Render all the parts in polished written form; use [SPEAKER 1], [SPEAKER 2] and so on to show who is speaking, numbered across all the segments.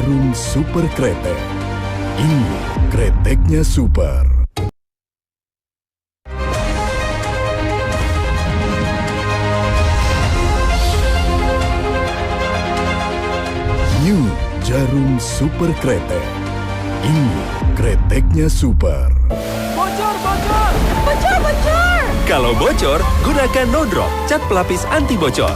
[SPEAKER 1] Jarum Super Kretek. Ini kreteknya super. New Jarum Super Kretek. Ini kreteknya super.
[SPEAKER 2] Bocor, bocor! Bocor, bocor!
[SPEAKER 3] Kalau bocor, gunakan No Drop, cat pelapis anti bocor.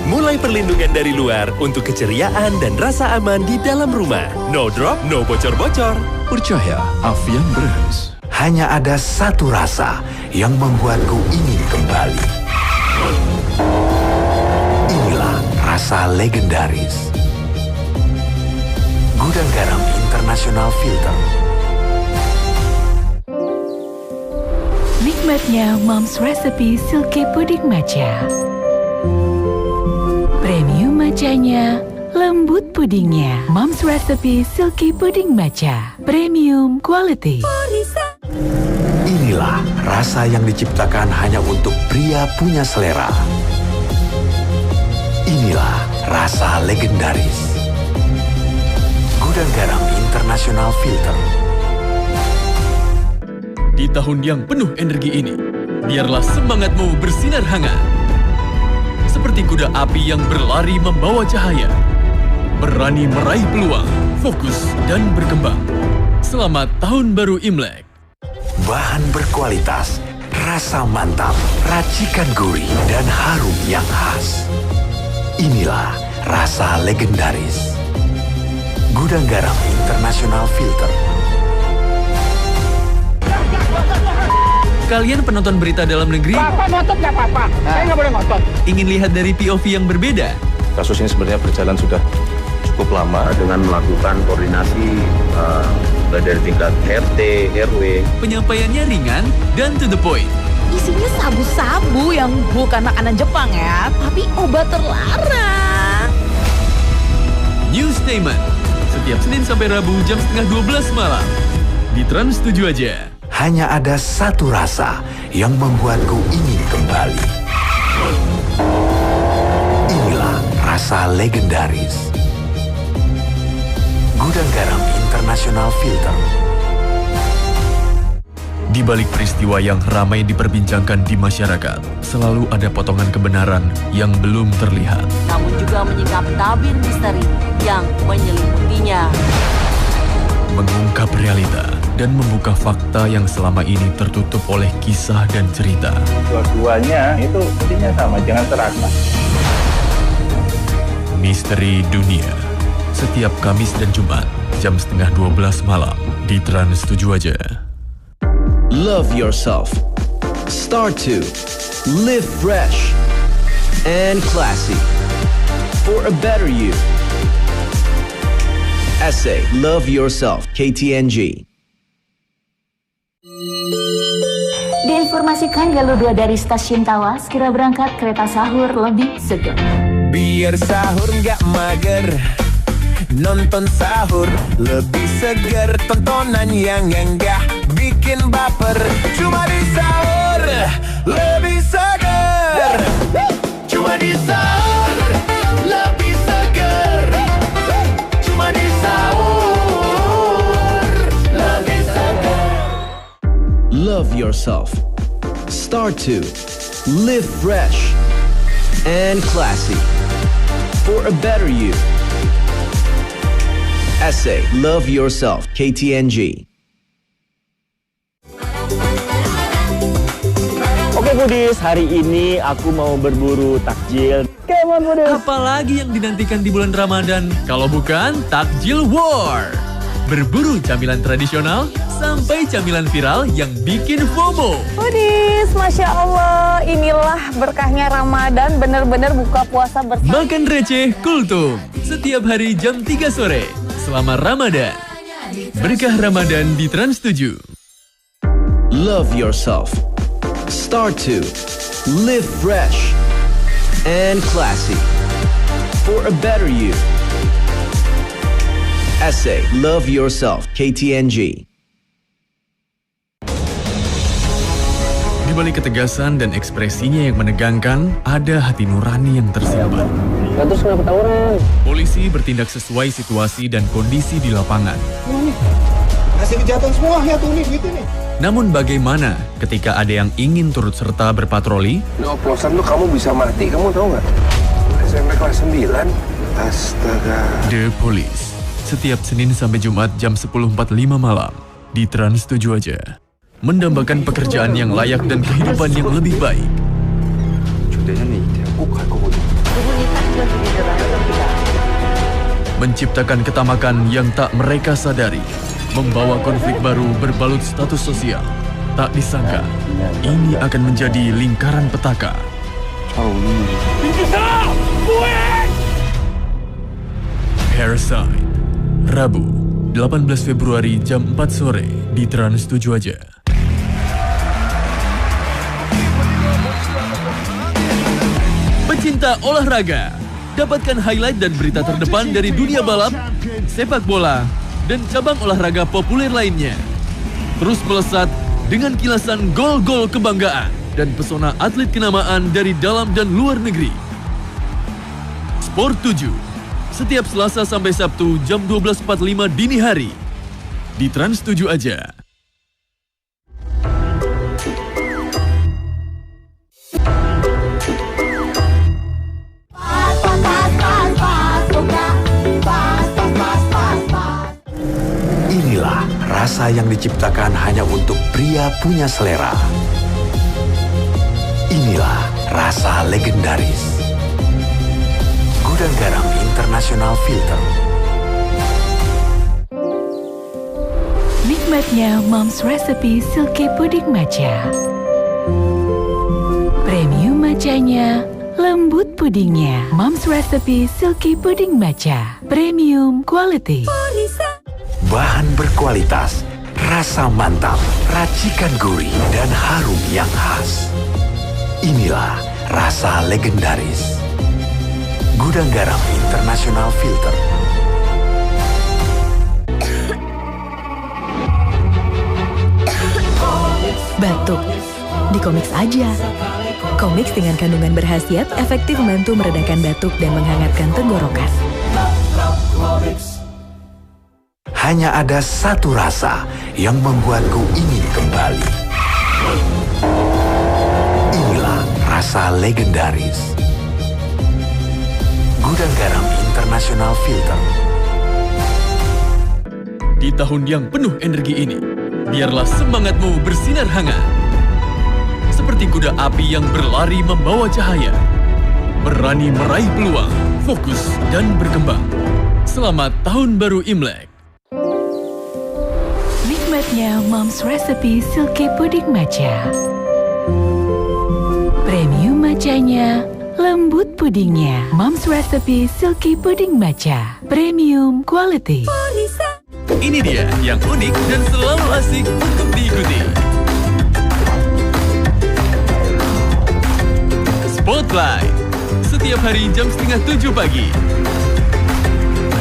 [SPEAKER 3] Mulai perlindungan dari luar untuk keceriaan dan rasa aman di dalam rumah. No Drop, no bocor-bocor.
[SPEAKER 4] Percaya Avian Brands.
[SPEAKER 5] Hanya ada satu rasa yang membuatku ingin kembali. Inilah rasa legendaris. Gudang Garam International Filter.
[SPEAKER 6] Nikmatnya Mom's Recipe Silky Puding Matcha. Premium matchanya, lembut pudingnya. Mom's Recipe Silky Puding Matcha. Premium quality.
[SPEAKER 5] Inilah rasa yang diciptakan hanya untuk pria punya selera. Inilah rasa legendaris. Gudang Garam International Filter.
[SPEAKER 4] Di tahun yang penuh energi ini, biarlah semangatmu bersinar hangat. Seperti kuda api yang berlari membawa cahaya. Berani meraih peluang, fokus, dan berkembang. Selamat Tahun Baru Imlek.
[SPEAKER 5] Bahan berkualitas, rasa mantap, racikan gurih, dan harum yang khas. Inilah rasa legendaris. Gudang Garam International Filter.
[SPEAKER 4] Kalian penonton berita dalam negeri,
[SPEAKER 2] Bapak ngotot nggak apa-apa? Saya nggak boleh ngotot.
[SPEAKER 4] ingin lihat dari POV yang berbeda?
[SPEAKER 7] Kasus ini sebenarnya berjalan sudah cukup lama dengan melakukan koordinasi dari tingkat RT, RW.
[SPEAKER 4] Penyampaiannya ringan dan to the point.
[SPEAKER 8] Isinya sabu-sabu yang bukan makanan Jepang ya, tapi obat terlarang.
[SPEAKER 4] Newstainment. Setiap Senin sampai Rabu jam setengah 12 malam. Di Trans 7 aja.
[SPEAKER 5] Hanya ada satu rasa yang membuatku ingin kembali. Inilah rasa legendaris. Gudang Garam International Filter.
[SPEAKER 4] Di balik peristiwa yang ramai diperbincangkan di masyarakat, selalu ada potongan kebenaran yang belum terlihat.
[SPEAKER 9] Namun juga menyingkap tabir misteri yang menyelimutinya.
[SPEAKER 4] Mengungkap realita dan membuka fakta yang selama ini tertutup oleh kisah dan cerita.
[SPEAKER 7] Dua-duanya itu intinya sama, jangan serakah.
[SPEAKER 4] Misteri Dunia. Setiap Kamis dan Jumat, jam setengah 12 malam, di Trans 7 aja.
[SPEAKER 10] Love yourself. Start to live fresh and classy for a better you. Essay Love Yourself, KTNG.
[SPEAKER 11] Diinformasikan jalur 2 dari stasiun Tawas, kira berangkat kereta sahur lebih seger.
[SPEAKER 12] Biar sahur nggak mager, nonton sahur lebih seger, tontonan yang enggak bikin baper. Cuma di sahur lebih seger. Cuma di sahur lebih seger. Cuma di sahur lebih seger.
[SPEAKER 10] Love yourself. Start to live fresh and classy for a better you. Essay Love Yourself, KTNG.
[SPEAKER 13] Oke Foodies, hari ini aku mau berburu takjil. Come on Foodies.
[SPEAKER 4] Apalagi yang dinantikan di bulan Ramadan, kalau bukan Takjil War. Berburu camilan tradisional sampai camilan viral yang bikin FOMO.
[SPEAKER 8] Foodies, Masya Allah, inilah berkahnya Ramadan, bener-bener buka puasa bersama.
[SPEAKER 4] Makan receh kultum, setiap hari jam 3 sore, selama Ramadan. Berkah Ramadan di Trans 7.
[SPEAKER 10] Love yourself. Start to live fresh and classy for a better you. Essay Love Yourself, KTNG.
[SPEAKER 4] Di balik ketegasan dan ekspresinya yang menegangkan, ada hati nurani yang tersimpan.
[SPEAKER 13] Gak terus kenapa tawuran?
[SPEAKER 4] Polisi bertindak sesuai situasi dan kondisi di lapangan.
[SPEAKER 2] Hasil kejahatan semua ya tuh nih gitu nih.
[SPEAKER 4] Namun bagaimana ketika ada yang ingin turut serta berpatroli?
[SPEAKER 14] Di oplosan tuh kamu bisa mati, kamu tahu nggak? SMP kelas 9. Astaga.
[SPEAKER 4] The Police. Setiap Senin sampai Jumat jam 10.45 malam di Trans 7 aja. Mendambakan pekerjaan yang layak dan kehidupan yang lebih baik. Menciptakan ketamakan yang tak mereka sadari. Membawa konflik baru berbalut status sosial. Tak disangka, ini akan menjadi lingkaran petaka. Parasite, Rabu, 18 Februari jam 4 sore di Trans 7 aja. Pecinta olahraga, dapatkan highlight dan berita terdepan dari dunia balap, sepak bola, dan cabang olahraga populer lainnya. Terus melesat dengan kilasan gol-gol kebanggaan dan pesona atlet kenamaan dari dalam dan luar negeri. Sport 7, setiap Selasa sampai Sabtu jam 12.45 dini hari. Di Trans 7 aja.
[SPEAKER 5] Inilah rasa yang diciptakan hanya untuk pria punya selera. Inilah rasa legendaris. Gudang Garam International Filter.
[SPEAKER 6] Nikmatnya Mom's Recipe Silky Puding Matcha. Premium matchanya, lembut pudingnya. Mom's Recipe Silky Puding Matcha. Premium quality.
[SPEAKER 5] Bahan berkualitas, rasa mantap, racikan gurih, dan harum yang khas. Inilah rasa legendaris. Gudang Garam International Filter.
[SPEAKER 15] Batuk. Di Comix aja. Comix dengan kandungan berkhasiat efektif membantu meredakan batuk dan menghangatkan tenggorokan.
[SPEAKER 5] Hanya ada satu rasa yang membuatku ingin kembali. Inilah rasa legendaris. Gudang Garam International Filter.
[SPEAKER 4] Di tahun yang penuh energi ini, biarlah semangatmu bersinar hangat. Seperti kuda api yang berlari membawa cahaya. Berani meraih peluang, fokus, dan berkembang. Selamat Tahun Baru Imlek.
[SPEAKER 6] Nikmatnya Mom's Recipe Silky Puding Matcha. Premium matchanya, lembut pudingnya. Mom's Recipe Silky Puding Matcha. Premium quality.
[SPEAKER 4] Ini dia yang unik dan selalu asik untuk diikuti. Spotlight, setiap hari jam 6:30 pagi.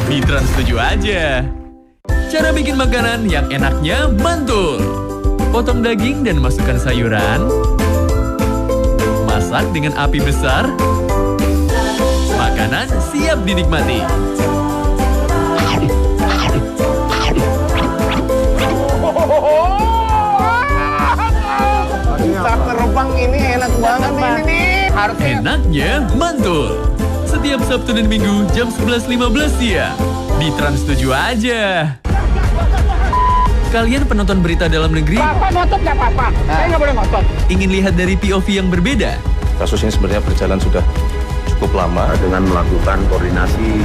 [SPEAKER 4] Di Trans 7 aja. Cara bikin makanan yang enaknya mantul. Potong daging dan masukkan sayuran. Masak dengan api besar. Makanan siap dinikmati.
[SPEAKER 2] Bisa terbang ini enak banget ini nih. Harusnya
[SPEAKER 4] Enaknya mantul. Setiap Sabtu dan Minggu jam 11.15 siang. Di Trans 7 aja. Kalian penonton berita dalam negeri?
[SPEAKER 2] Bapak ngotot nggak apa-apa. Saya nggak boleh ngotot.
[SPEAKER 4] Ingin lihat dari POV yang berbeda?
[SPEAKER 7] Kasus ini sebenarnya berjalan sudah cukup lama dengan melakukan koordinasi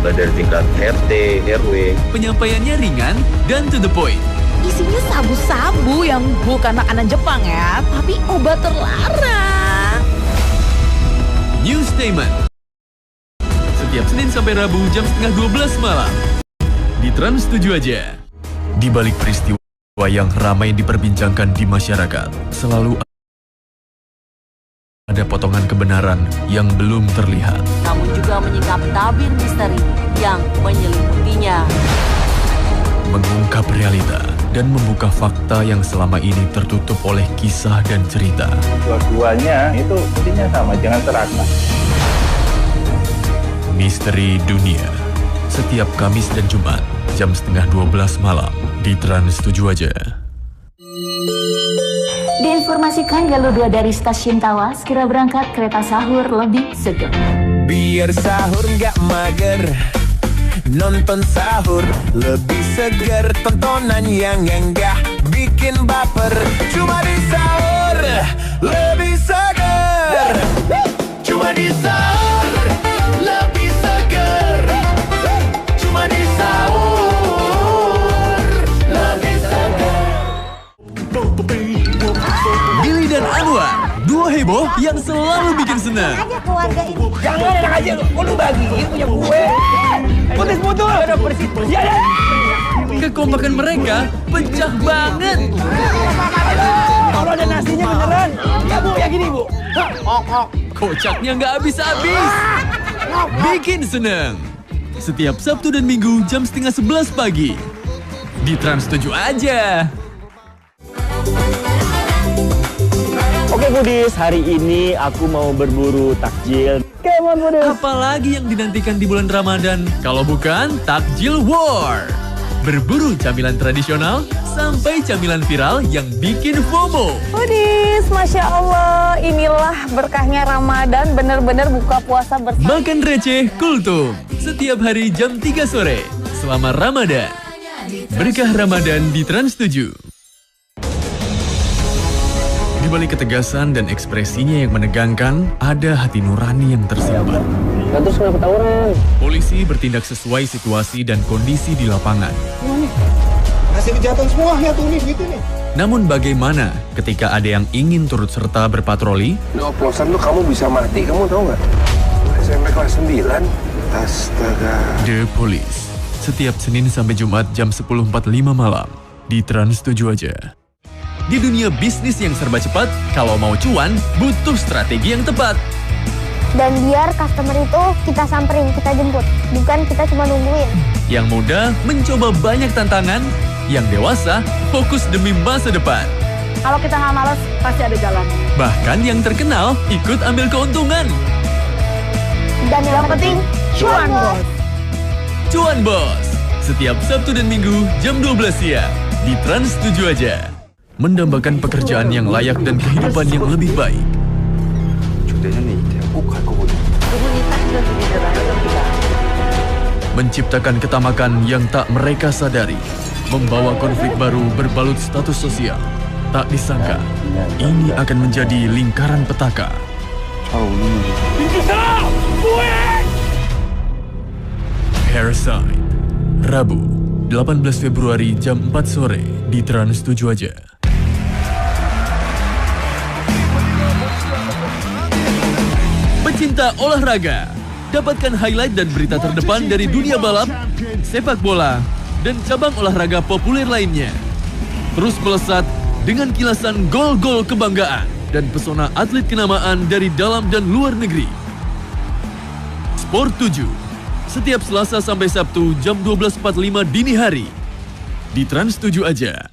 [SPEAKER 7] dari tingkat RT, RW.
[SPEAKER 4] Penyampaiannya ringan dan to the point.
[SPEAKER 8] Isinya sabu-sabu yang bukan makanan Jepang ya, tapi obat terlarang.
[SPEAKER 4] News Statement. Setiap Senin sampai Rabu jam 11:30 malam. Di Trans 7 aja. Di balik peristiwa yang ramai diperbincangkan di masyarakat, selalu ada potongan kebenaran yang belum terlihat.
[SPEAKER 9] Namun juga menyingkap tabir misteri yang menyelimutinya.
[SPEAKER 4] Mengungkap realita dan membuka fakta yang selama ini tertutup oleh kisah dan cerita.
[SPEAKER 16] Dua-duanya itu intinya sama, jangan serakah.
[SPEAKER 4] Misteri Dunia. Setiap Kamis dan Jumat, jam 11:30 malam, di Trans 7 aja.
[SPEAKER 11] Diinformasikan jalur 2 dari stasiun Tawas, segera berangkat kereta sahur lebih seger.
[SPEAKER 12] Biar sahur nggak mager, nonton sahur lebih seger, tontonan yang enggak bikin baper. Cuma di sahur lebih seger. Cuma di sahur lebih seger. Cuma di sahur lebih seger.
[SPEAKER 4] Billy dan Anwar, duo heboh yang selalu bikin senang.
[SPEAKER 12] Keluarga ini jangan enak aja lu bagiin punya gue. Putus ada persis. Ya.
[SPEAKER 4] Kekompakan mereka pecah banget.
[SPEAKER 12] Kalau ada nasinya beneran. Ya Bu, ya gini Bu.
[SPEAKER 4] Kocaknya nggak habis-habis. Bikin senang. Setiap Sabtu dan Minggu jam 10:30 pagi. Di Trans 7 aja.
[SPEAKER 13] Oke Budis, hari ini aku mau berburu takjil. Come on Budis.
[SPEAKER 4] Apalagi yang dinantikan di bulan Ramadan kalau bukan Takjil War. Berburu camilan tradisional sampai camilan viral yang bikin FOMO.
[SPEAKER 8] Budis, Masya Allah, inilah berkahnya Ramadan, bener-bener buka puasa bersama.
[SPEAKER 4] Makan receh kultum setiap hari jam 3 sore selama Ramadan. Berkah Ramadan di Trans 7. Di balik ketegasan dan ekspresinya yang menegangkan, ada hati nurani yang tersimpan.
[SPEAKER 2] Terus kenapa tawuran?
[SPEAKER 4] Polisi bertindak sesuai situasi dan kondisi di lapangan.
[SPEAKER 14] Hasil kejahatan semua ya tuh nih gitu nih.
[SPEAKER 4] Namun bagaimana ketika ada yang ingin turut serta berpatroli?
[SPEAKER 14] Di oplosan tuh kamu bisa mati, kamu tahu nggak? SMP kelas 9. Astaga.
[SPEAKER 4] The Police. Setiap Senin sampai Jumat jam 10.45 malam. Di Trans 7 aja. Di dunia bisnis yang serba cepat, kalau mau cuan, butuh strategi yang tepat.
[SPEAKER 16] Dan biar customer itu kita samperin, kita jemput. Bukan kita cuma nungguin.
[SPEAKER 4] Yang muda mencoba banyak tantangan, yang dewasa fokus demi masa depan.
[SPEAKER 8] Kalau kita nggak malas, pasti ada jalan.
[SPEAKER 4] Bahkan yang terkenal ikut ambil keuntungan.
[SPEAKER 16] Dan yang penting, cuan bos.
[SPEAKER 4] Cuan Bos. Setiap Sabtu dan Minggu jam 12 siang. Di Trans 7 aja. Mendambakan pekerjaan yang layak dan kehidupan yang lebih baik. Menciptakan ketamakan yang tak mereka sadari. Membawa konflik baru berbalut status sosial. Tak disangka, ini akan menjadi lingkaran petaka. Parasite. Rabu, 18 Februari jam 4 sore di Trans 7 aja. Pecinta olahraga, dapatkan highlight dan berita terdepan dari dunia balap, sepak bola, dan cabang olahraga populer lainnya. Terus melesat dengan kilasan gol-gol kebanggaan dan pesona atlet kenamaan dari dalam dan luar negeri. Sport 7, setiap Selasa sampai Sabtu jam 12.45 dini hari. Di Trans 7 aja.